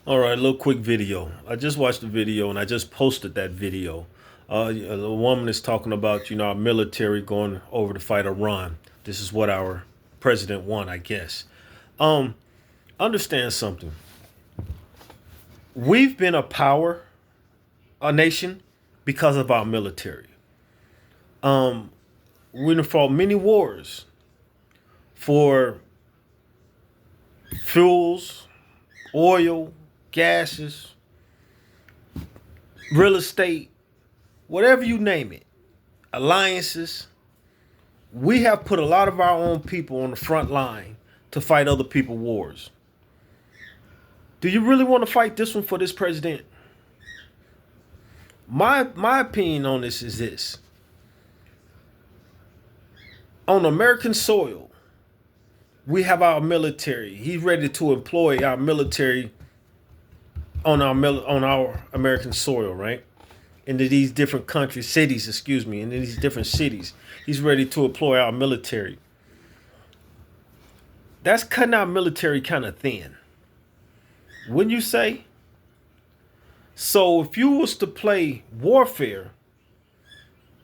All right, a little quick video. I just watched the video and I just posted that video. A woman is talking about, our military going over to fight Iran. This is what our president won, I guess. Um, Understand something. We've been a nation, because of our military. Um, we have fought many wars for fuels, oil, gases, real estate, whatever you name it, alliances. We have put a lot of our own people on the front line to fight other people's wars. Do you really want to fight this one for this president? My opinion on this is this. On American soil, we have our military. He's ready to employ our military on our American soil, right? Into these different countries, cities, into these different cities. He's ready to employ our military. That's cutting our military kind of thin. Wouldn't you say? So if you was to play warfare,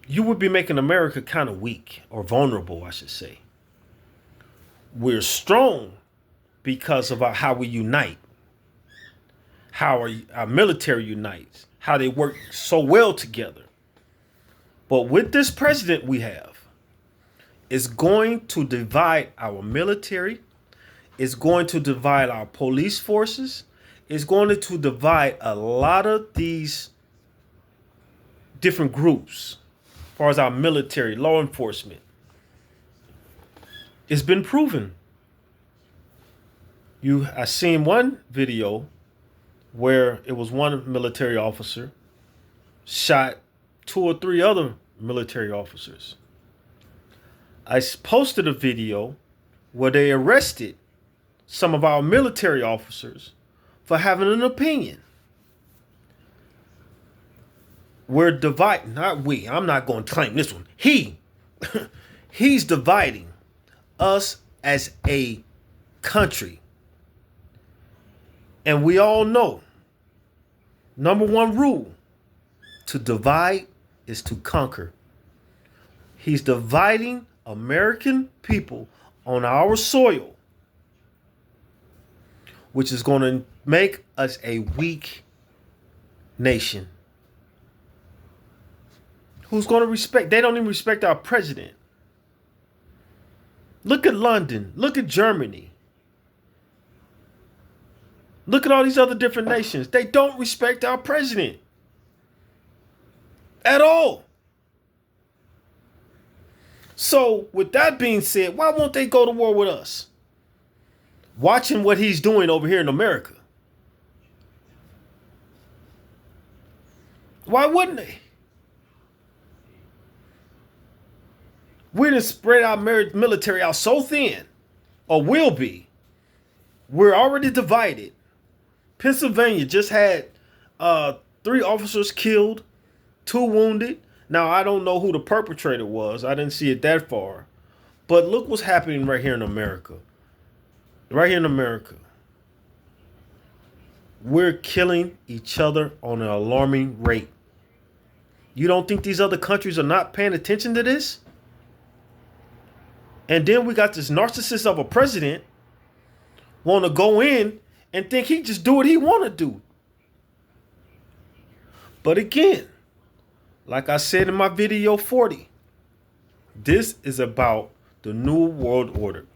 you would be making America kind of weak or vulnerable, I should say. We're strong because of how we unite, how our military unites, how they work so well together. But with this president we have, it's going to divide our military, it's going to divide our police forces, it's going to divide a lot of these different groups as far as our military, law enforcement. It's been proven. I seen one video where it was one military officer shot two or three other military officers. I posted a video where they arrested some of our military officers for having an opinion. We're dividing, not we. I'm not going to claim this one. He's dividing us as a country. And we all know, number one rule, to divide is to conquer. He's dividing American people on our soil, which is going to make us a weak nation. Who's going to respect? They don't even respect our president. Look at London. Look at Germany. Look at all these other different nations. They don't respect our president at all. So, with that being said, why won't they go to war with us? Watching what he's doing over here in America. Why wouldn't they? We done spread our military out so thin, or will be. We're already divided. Pennsylvania just had 3 officers killed, 2 wounded. Now, I don't know who the perpetrator was. I didn't see it that far. But look what's happening right here in America. Right here in America. We're killing each other on an alarming rate. You don't think these other countries are not paying attention to this? And then we got this narcissist of a president want to go in and think he just do what he want to do. But again, like I said in my video 40, this is about the new world order.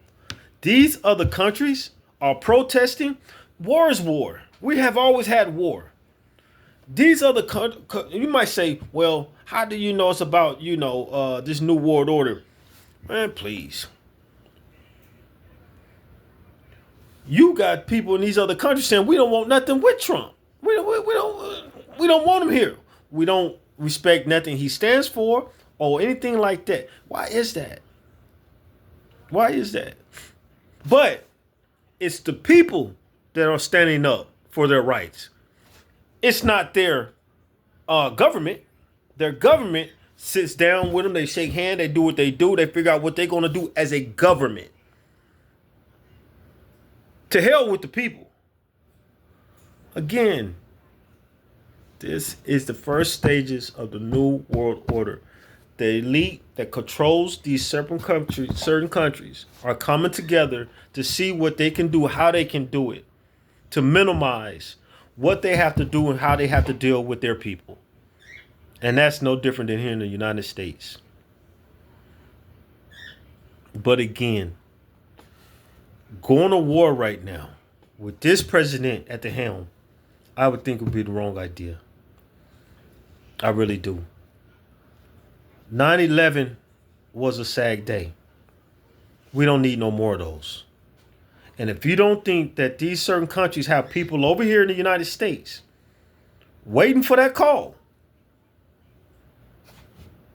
These other countries are protesting. War is war. We have always had war. These other countries, you might say, well, how do you know it's about, this new world order? Man, please. You got people in these other countries saying we don't want nothing with Trump. We don't want him here. We don't respect nothing he stands for or anything like that. Why is that? Why is that? But it's the people that are standing up for their rights. It's not their government. Their government sits down with them. They shake hands. They do what they do. They figure out what they're going to do as a government. To hell with the people. Again, this is the first stages of the new world order. The elite that controls these certain countries, are coming together to see what they can do, how they can do it, to minimize what they have to do and how they have to deal with their people. And that's no different than here in the United States. But again, going to war right now with this president at the helm, I would think would be the wrong idea. I really do. 9/11 was a sad day. We don't need no more of those. And if you don't think that these certain countries have people over here in the United States waiting for that call,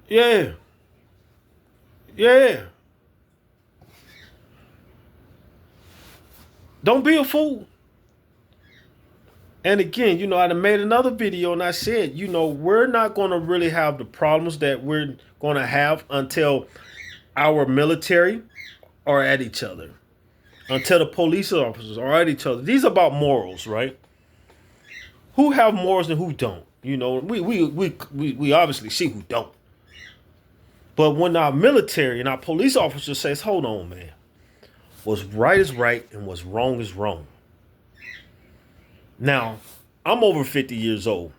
yeah, yeah, don't be a fool. And again, I made another video and I said, we're not going to really have the problems that we're going to have until our military are at each other, until the police officers are at each other. These are about morals, right? Who have morals and who don't? We obviously see who don't. But when our military and our police officers says, hold on, man, what's right is right and what's wrong is wrong. Now, I'm over 50 years old.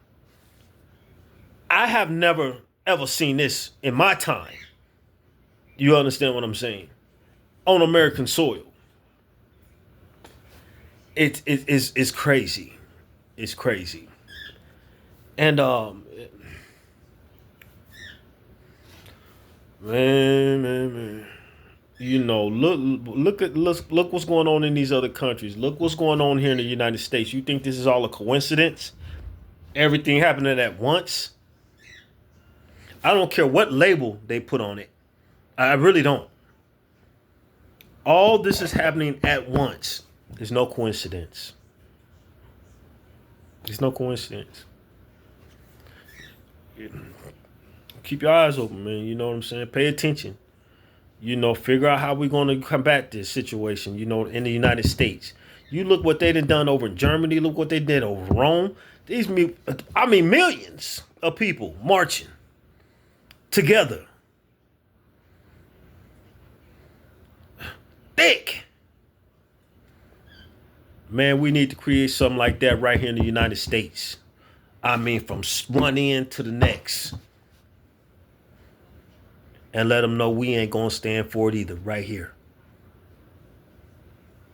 I have never, ever seen this in my time. You understand what I'm saying? On American soil. It's crazy. It's crazy. And, man. Look what's going on in these other countries. Look what's going on here in the United States. You think this is all a coincidence? Everything happening at once? I don't care what label they put on it. I really don't. All this is happening at once. There's no coincidence. There's no coincidence. Keep your eyes open, man. You know what I'm saying? Pay attention. Figure out how we're going to combat this situation, in the United States. You look what they done over in Germany. Look what they did over Rome. Millions of people marching together. Thick. Man, we need to create something like that right here in the United States. From one end to the next. And let them know we ain't going to stand for it either right here.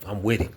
I'm with it.